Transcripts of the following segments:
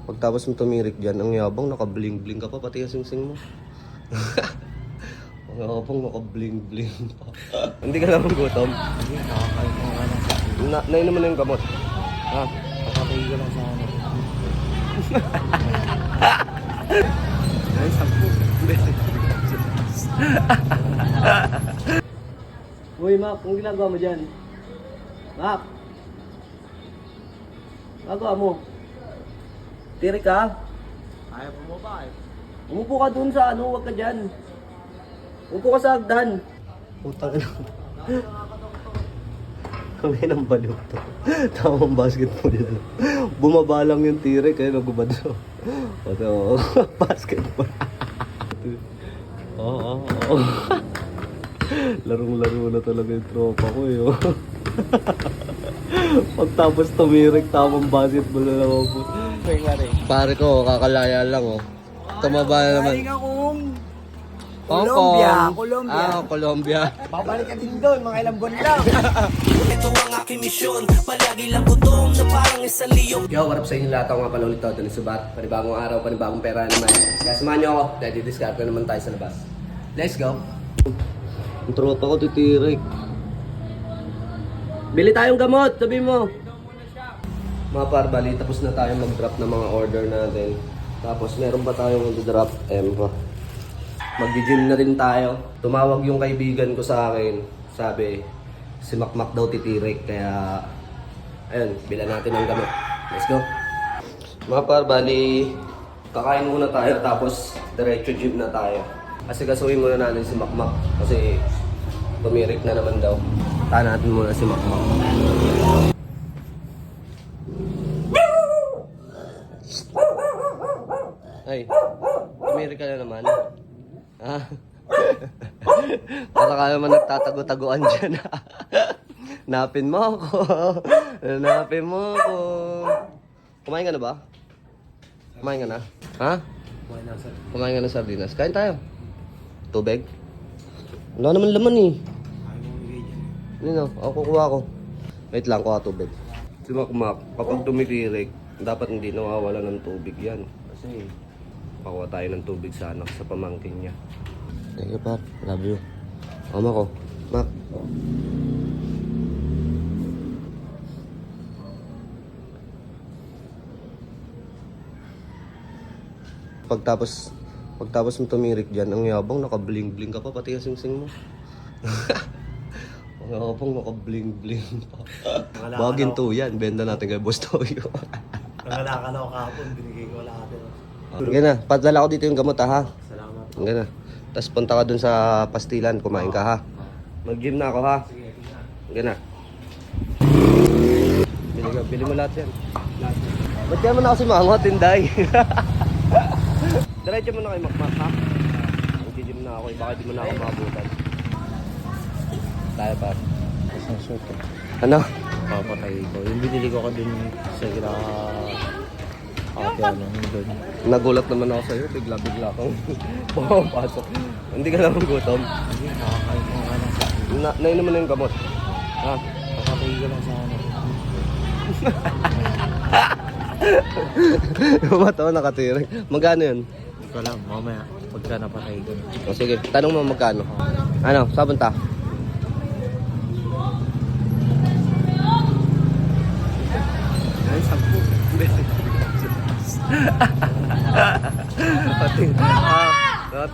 Pagtapos mo tumirik dyan, ang yabang, naka-bling-bling ka pa, pati yung sing-sing mo. Ang yabang, naka-bling-bling pa. Hindi ka naman gutom? Hindi, nakakain ko nga lang. Nainom mo na yung gamot. Ha? Kakatay ko lang sa ano. Ay, 10. Uy, Mac, kung ginagawa mo dyan? Mac! Ginagawa mo? Tirik ka? Ayaw mo ba eh? Umupo ka dun sa ano, huwag ka dyan. Umupo ka sa hagdan. Putang ina. Kami ng baliw to. Tamang basketball yan. Bumaba lang yung tirik, kaya nagubad so. Ito, basketball. Oo. Larong-laro na talaga yung tropa ko eh. Pagtapos tumirik, tamang basketball na lang ako. Pare ko, kakalaya lang oh. Tumaba na naman. Galing akong Hong Colombia. Kong. Colombia. Ah, Colombia. Babalik ka din doon, mga ilang buwan lang. Ito ang aking misyon, palagi lang gutom na parang isang liyong. Yo, what up sa inyo lahat? Ako nga pala ulit Tony Subat. Panibagong araw, panibagong pera naman. Kaya samahan nyo ako, dahil di-discard naman tayo sa labas. Let's go! Ang tropa ko titirik. Bili tayong gamot, sabi mo. Mga parbali, tapos na tayo mag-drop ng mga order natin. Tapos meron pa tayong mag-drop pa. Mag-gym na rin tayo. Tumawag yung kaibigan ko sa akin. Sabi, si Makmak daw titirik. Kaya, ayun, bilan natin ng gamot. Let's go. Mga parbali, kakain muna tayo tapos diretso gym na tayo. Kasi kasuhin muna natin si Makmak. Kasi tumirik na naman daw. Tahan natin muna si Makmak. Ay, tumirik ka na naman. Ha? Para ka naman nagtatago-taguan dyan. Napin mo ako. Napin mo ako. Kumain ka na ba? Kumain ka na? Ha? Kumain ka na sardinas. Kain tayo. Tubig? Wala naman laman eh. Ano? Ako kukuha ko. Wait lang, kuha tubig. Si Makmak, kapag tumitirik, dapat hindi nawawala ng tubig yan. Kasi pakuha tayo ng tubig sa anak sa pamangkin niya. Thank you, Pat. Love you. Mama ko. Mak. Pagtapos mo tumirik dyan, ang yabang, naka-bling-bling ka pa, pati yung sing-sing mo. Ang yabang, naka-bling-bling pa. Bagin to yan, benda natin kay Boss Toyo. Nangalakan ako kahapon, binigay ko lahat. Sige na, padala ko dito yung gamot ha. Salamat. Sige na. Tapos punta ka dun sa pastilan, kumain ka ha. Mag-gym na ako ha. Sige na. Bili mo lahat yan. Ba't kaya mo na kasi mangot, tinday? Diretso mo na kay Makmak ha. Mag-gym na ako, baka di mo na ako maabutan. Tayo pa. Isang shot eh. Ano? Papatay ko. Yung binili ko ka dun sa gila... Ate ano, doon. Nagulat naman ako sa'yo, bigla-bigla kang pumapasok. Hindi ka naman gutom? Hindi, nakakain ko nga lang. Nainom mo na yung gamot. Ha? Kakatay ko lang sa ano. Yung mata mo nakatirik. Magkano yun? Hindi ko lang, mamaya. Pagka napatay ko. O sige, tanong mo magkano. Ano, saan punta? Ay, 10.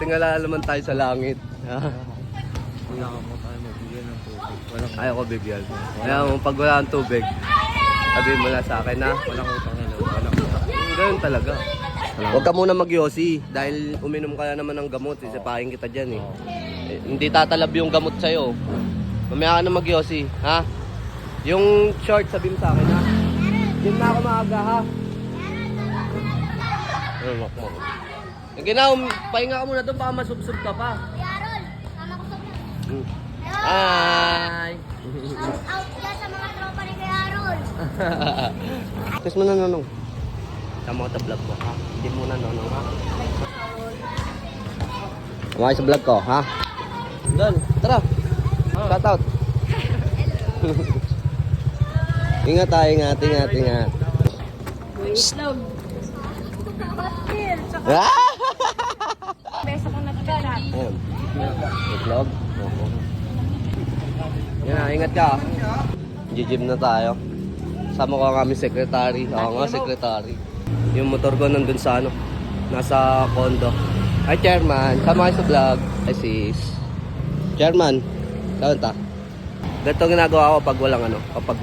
Tingala naman tayo sa langit. Wala ka mo tayo magbigyan ng tubig. Walang Ayaw ko bigyan. Kaya mo, pag wala kang tubig, sabihin mo na sa akin na. walang utang na loob. Walang utang. Ganun talaga. Huwag ka muna magyosi dahil uminom ka na naman ng gamot. Isipahin kita dyan eh. Hindi tatalab yung gamot sa'yo. Mamaya ka na magyosi, ha? Yung short, sabihin mo sa akin, ha? Gym na ako maaga, ha? Ano, Makmak? Sige na, pahinga ka muna doon, baka masubsob ka pa. Yarol, sama ko sa vlog. Hi! Shout out dyan sa mga tropa ni Kuya Yarol. Kiss mo na, Nonong. Tama ka sa vlog ko, ha? Hindi mo na, Nonong, ha? Kumain sa vlog ko, ha? Doon, tara! Shout out! Ingat tayo, ingat. Itlog. Ah! Beso ko na kagad. Ayun. Itlog. Oo. Yan na, ingat ka. Gym na tayo. Sama ko ang aming secretary. Oo nga, secretary. Yung motor ko nandun sa ano, nasa condo. Ay, chairman. Sama kayo sa vlog. Ay, sis. Chairman. Saan ta? Ganito ang ginagawa ko pag walang ano, kapag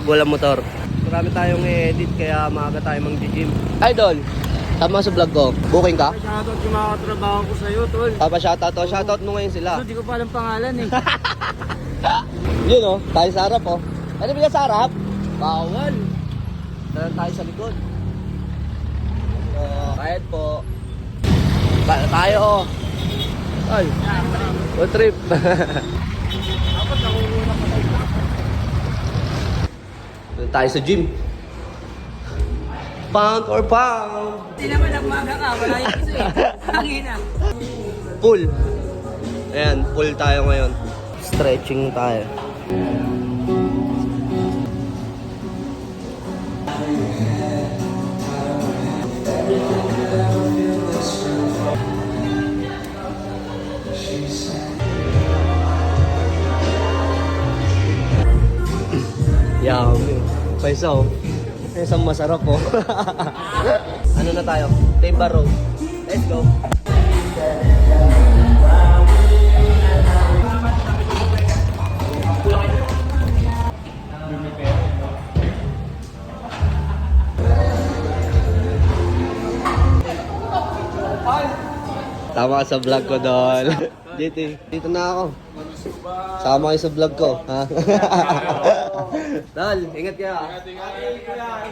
walang motor. Marami tayong i-edit kaya maaga tayo mag-gym. Idol, tama sa vlog ko. Booking ka? Shoutout yung mga katrabaho ko sa'yo, tol. Tama, shoutout mo ngayon sila. Hindi ko pa alam pangalan eh. Yun o, tayo sa harap o. Ano ba sa harap? Bawal. Tara tayo sa likod. So, kahit po. Tayo o. Ay, road trip. Doon tayo sa gym. Pound or pound. Hindi naman nagmaga ka, wala yung isa eh. Hangina. Pull. Ayan, pull tayo ngayon. Stretching tayo. Yummy. Paisa oh. Isang masarap oh. Ano na tayo? Timber Road. Let's go. Tama ka sa vlog ko doon. Dito na ako. Sama kayo sa vlog ko. Ha? Dal, ingat ka.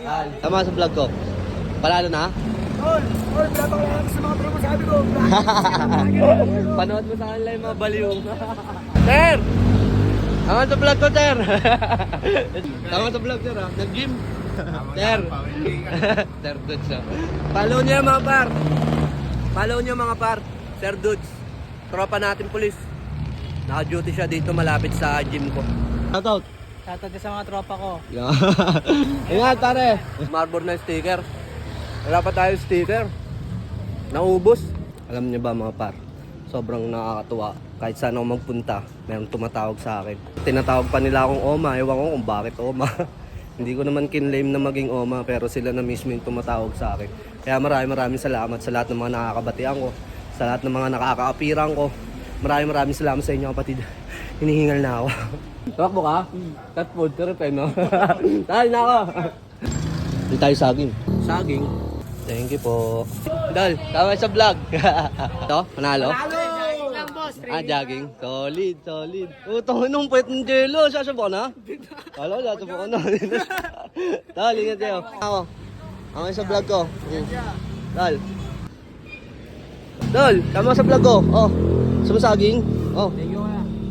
Dal, tama ka sa vlog ko. Palalo na? Pinatang lang sa mga tropa sabi ko. Panood mo sa kanila yung mga baliw. Ter! Tama sa vlog ko, Ter. Tama sa vlog, Ter. Nag-gym. Ter. Ter Dudes. Follow niyo mga par. Follow niyo mga par. Sir Dudes. Tropa natin pulis. Naka-duty siya dito malapit sa gym ko. Shoutout. Shoutout sa mga tropa ko. Ingat pare. Marble na sticker. Wala pa tayo sticker. Naubos. Alam niyo ba mga par? Sobrang nakakatuwa. Kahit saan ako magpunta, mayroong tumatawag sa akin. Tinatawag pa nila akong Oma. Ewan ko kung bakit Oma. Hindi ko naman kinlaim na maging Oma, pero sila na mismo yung tumatawag sa akin. Kaya maraming salamat sa lahat ng mga nakakabatian ko. Sa lahat ng mga nakakaapiran ko. Maraming salamat sa inyo kapatid. Hinihingal na ako. Tumakbo ka? Cat food, trip eh no? Dahil na ako. Hindi tayo saging. Saging? Thank you po. Dal, tama sa vlog. Ito, panalo? Lang boss, Jogging. Solid. Utang nung pwet ng jello. Sasabok na? Wala, sasabok na. Dal, ingat kayo. Ako sa vlog ko. Dal. Dal, tama sa vlog ko. Oh, sumasaging. Oh.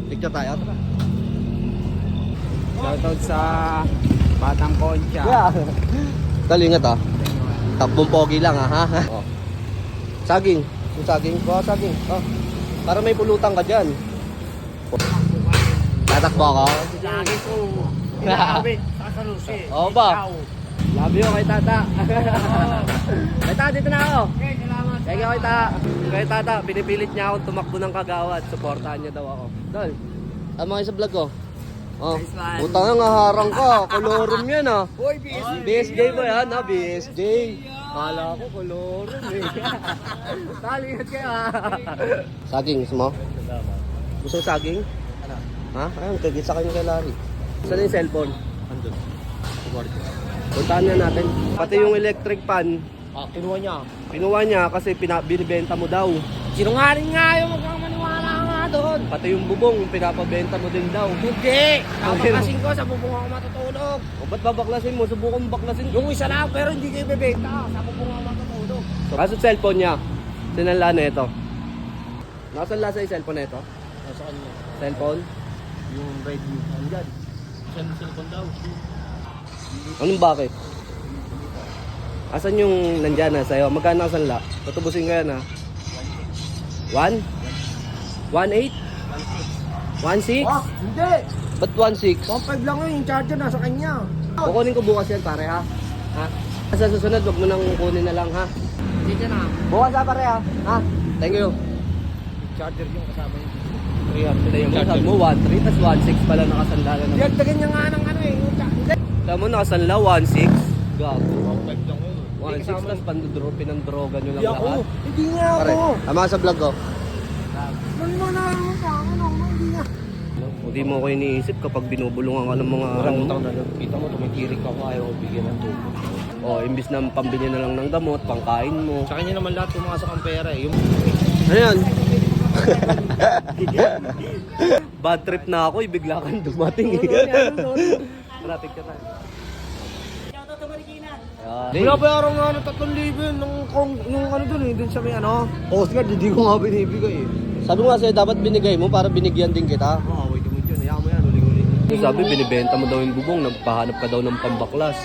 Picture tayo. Shoutout sa Batang Concha. Yeah. Dal, ingat ah. Takbong pogi lang ha. Oh. Saging. Yung saging. Saging. Oh. Para may pulutan ka dyan. Tatakbo ako? Lagi ko. Grabe. Sasalusi. Oo ba? Love you kay Tata. Kay Tata, dito na ako. Okay, salamat. Thank you kay Tata. Pinipilit niya akong tumakbo ng Kagawad. Supportahan niya daw ako. Dol, tama kayo sa vlog ko. Oh, Nice one. utang nga harang ka. Kolorum yan ah. Boy, BSD. BSJ ba yan ha? BSJ. Kala ko kolorum eh. Talingat kayo ha. Saging, gusto mo? Gusto mo saging? Ha? Ayun, kagit sa kanya kay Larry. Saan yung cellphone? Andun. Puntahan na natin. Pati yung electric fan, kinuha niya kasi binibenta mo daw. Sinungaling nga yung magmamaniwala nga doon. Pati yung bubong, pinapabenta mo din daw. Hindi. Kapakasin ko sa bubong ako matutulog. O ba't babaklasin mo? Subukan baklasin ko. Yung isa lang pero hindi kayo bebenta. Sa bubong ako matutulog. Kaso cellphone niya, sinala na ito. Nasaan lasa yung cellphone na ito? Nasa kanya. Cellphone? Yung Redmi. Andyan. Saan yung cellphone daw? Anong bakit? Asan yung nandyan na sa'yo? Magkano ang sanla? Tutubusin ko yan ha. 1? 1.8? 1.6? Hindi! Ba't 1.6? 1.5 lang yun, yung charger nasa kanya. Kukunin ko bukas yan pare ha. Ha? Sa susunod, wag mo nang kunin na lang ha. Dito na. Bukas ha pare ha. Ha? Thank you. Charger yung kasama yun. 300 yung sabi mo, 1.3 tas 1.6 pala nakasandalan naman. Dagdagan niya nga ng ano eh. Alam mo, nakasanla 1.6. Gago. 1.5 lang yun. 1.6 tas pandudropin ng droga nyo lang Hindi ako. lahat. Hindi nga Pare, ako. tama sa vlog ko. Ano mo na ako sa akin ako. Hindi nga. Hindi mo ako iniisip kapag binubulungan ka ng mga Maraming taon na lang. Kita mo, tumitirik ako. Ayaw ko bigyan ng tubo. imbis na pambili na lang ng gamot, pangkain mo. Sa kanya naman lahat pumasok ang pera eh. Yung Ano yan? Bad trip na ako, bigla kang dumating eh. Traffic ka tayo. Wala pa araw nga ng 3,000 yun. Nung ano dun eh. Dun sa may ano. Coast Guard, hindi ko nga binibigay eh. Sabi mo nga sa'yo, dapat binigay mo para binigyan din kita. Oo, wait mo dyan. Hayaan mo yan. Uling-uling. Sabi, binibenta mo daw yung bubong, nagpahanap ka daw ng pambaklas.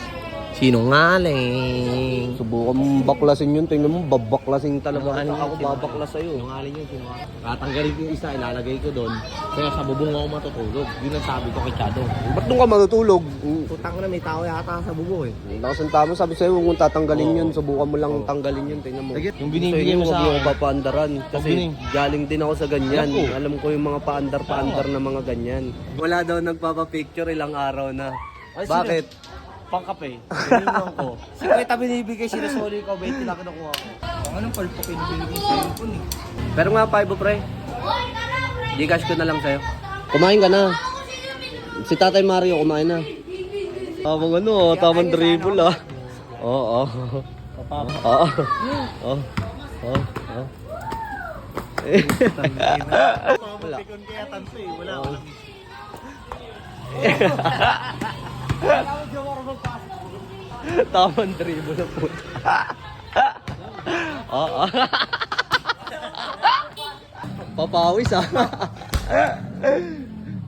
Sinungaling. Subukan mong baklasin yun, tingnan mo, babaklasin talaga. Ako babaklas sa'yo. sinungaling yun, sinungaling. Tatanggalin ko yung isa, ilalagay ko doon. Kaya sa bubong ako matutulog. Yun ang sabi ko kay Chado. Ba't doon ka matutulog? Putang na may tao yata sa bubo eh. Lakas ang tama, sabi sa'yo, huwag mong tatanggalin yun. Subukan mo lang tanggalin yun, tingnan mo. Yung binibigay mo sa Huwag akin. ako papaandaran. Kasi bining- galing din ako sa ganyan. Naku. Alam ko yung mga paandar na mga ganyan. Wala daw nagpapapicture ilang araw na. Ay, Bakit? Pangkape. Binigyan ko. 50 binibigay sila sorry ko. 20 lang kinukuha ko. Anong palpo pinibigay sa cellphone eh? Pero nga, 5 pre. Gcash ko na lang sa'yo. Kumain ka na. Si Tatay Mario kumain na. Tamang ano, tamang dribble ah. Oo. Oo. Oo. Oo. Wala. kaya tanto eh. Wala ako lang. Tamang dribble na po. Oo. Papawis ah.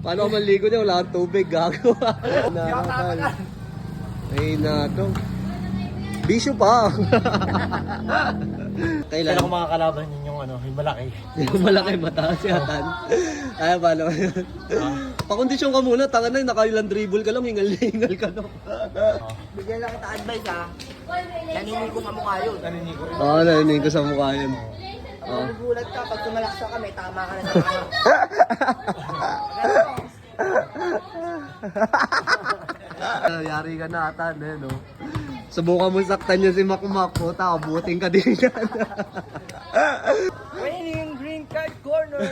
Paano ka maligo niya? Wala kang tubig, gago. Nakakal. Ay na to. Bisyo pa. Kailan Kailan? ako makakalaban yun yung ano, yung malaki. Yung malaki mataas yatan. Ay, paano yun? Pakondisyon ka muna, tanga na, nakailang dribble ka lang, hingal ka na. Bigyan lang kita advice ha. Naninil ko sa mukha yun. Oo, narinig ko sa mukha yun. Oo. Magugulat ka pag tumalaksa ka may tama ka na sa kanya. Yari ka na ata, no? Subukan mo saktan niya si Makmak, puta, abutin ka din yan. Winning green card corner.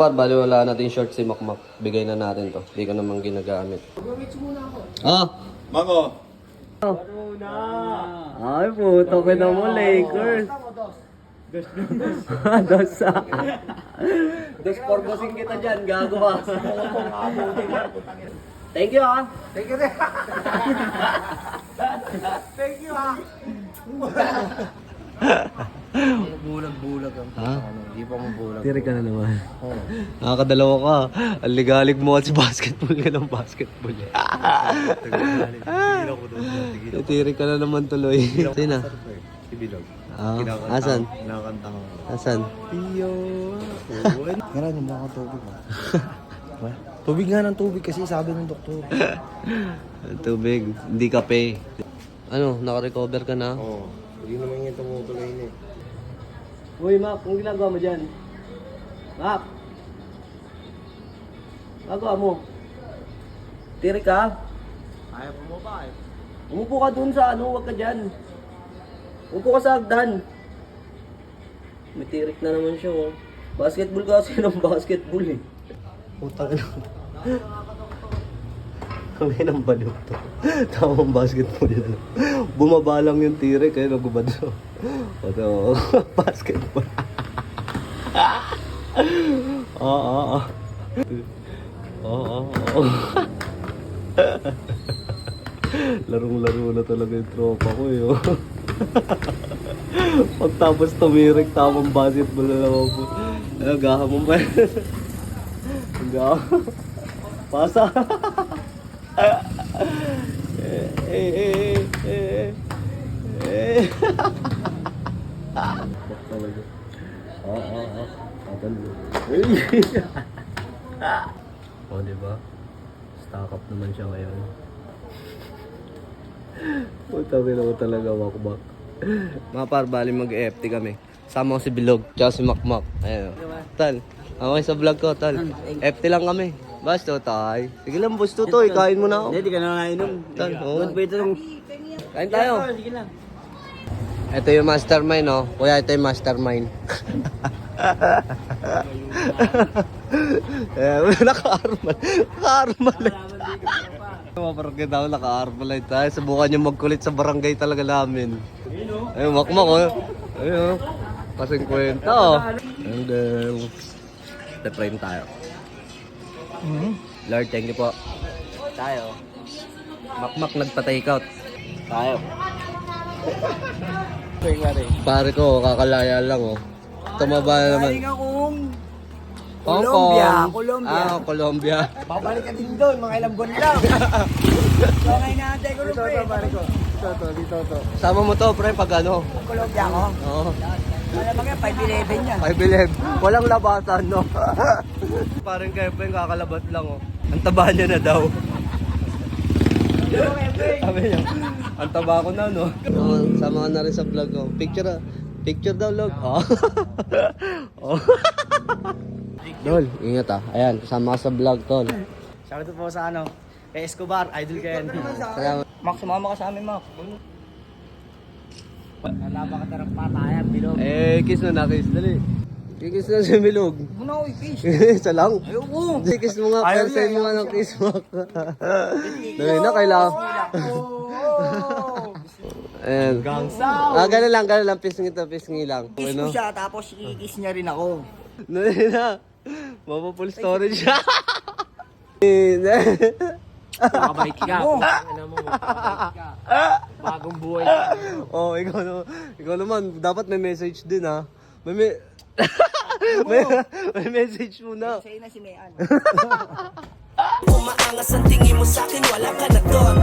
Bali wala natin short si Makmak. Bigay na natin to. Hindi ko naman ginagamit. Ah! Mango! Ay, puto ka na mo, Lakers. Dos. Dos porbosin kita dyan, gago ka. Thank you ah. Thank you rin. Thank you ha. Bulag-bulag ang Ha? Hindi pa mabulag. Tiri ka na naman. Nakakadalawa ka. Ang ligalig mo at basketball ka ng basketball. Tiri ka na naman tuloy. Sino? Si Bilog. Ah, asan? Kinakanta ko. Asan? Iyo. Kaya naman ako tubig ha. Tubig nga ng tubig kasi sabi ng doktor. Tubig. Hindi kape. Ano, naka-recover ka na? Oo. Hindi naman yung tumutuloy na eh. Uy, Mac, kung ginagawa mo dyan? Mac! Magawa mo. Tiri ka? Ayaw mo ba eh? Umupo ka dun sa ano, huwag ka dyan. Umupo ka sa hagdan. May tirik na naman siya, oh. Basketball kasi ng basketball, eh. Putang ina. Kami ng balot to. Tamang basketball yun. Bumaba lang yung tirik, kaya nagubad to. Ito, basketball. Oo. Larong-laro na talaga yung tropa ko eh. Oh. Pagtapos tumirik, tamang basketball na naman po. Ano, gahamon ba? Pasa. Oh, di ba? Stock up naman siya ngayon. Puta, mo talaga, wakbak. Mga par, bali mag-EFT kami. Sama ko si Bilog, tsaka si Makmak. Ayun. Tal, okay sa vlog ko, tal. FT lang kami. Basta, tay. Sige lang, boss Tutoy, kain mo na ako. Hindi ka na nainom. Tal, oo. Ito nung... Kain tayo. Sige lang. Ito yung mastermind, no? Kuya, ito yung mastermind. Naka-armal. Naka-armal. Parang kita ako, naka-armal tayo. Subukan nyo magkulit sa barangay talaga namin. Ayun, makmak, oh. Ayun, oh. Kasing kwenta, oh. And then, deprime tayo. Lord, thank you po. Tayo. Makmak nagpa-take out. Tayo. Pare ko, kakalaya lang, oh. Tumaba na naman. Galing akong... Hong Colombia, Kong. Colombia. Ah, Colombia. Babalik ka din doon, mga ilang buwan lang. Okay na ate ko rin, pre. Dito. Sama mo to, pre, pag ano. Colombia ako. Oo. Wala mga 5'11 yan. I believe. Walang labasan, no? Parang kayo pa yung kakalabat lang, oh. Ang taba niya na daw. Sabi niya, ang taba ko na, no? Sama ka na rin sa vlog, oh. Picture daw, log. Oh. Oh. Dol, ingat ah. Ayan, kasama ka sa vlog, tol. Shoutout po sa ano, kay Escobar, idol ka yan. Salamat. Max, sumama ka sa amin, Max. Wala ba ka tarang patayan, bilog? Eh, kiss na, kiss. Dali. Kiss na si Milog. Muna ko, fish. Isa lang. Ayoko. Kiss mo nga, Ayaw persay niya, mo nga ng kiss mo. Dali na, kailangan. Ayan. Gano'n lang. Pisngi lang. Kiss mo siya, tapos i-kiss niya rin ako. Dali na. Mapapul storage siya. Makabait ka. Bagong buhay ka. Oh, ikaw naman, dapat may message din ha. May message muna. Sa'yo na si Mayan. Umaangas ang tingin mo sa'kin, wala ka na doon.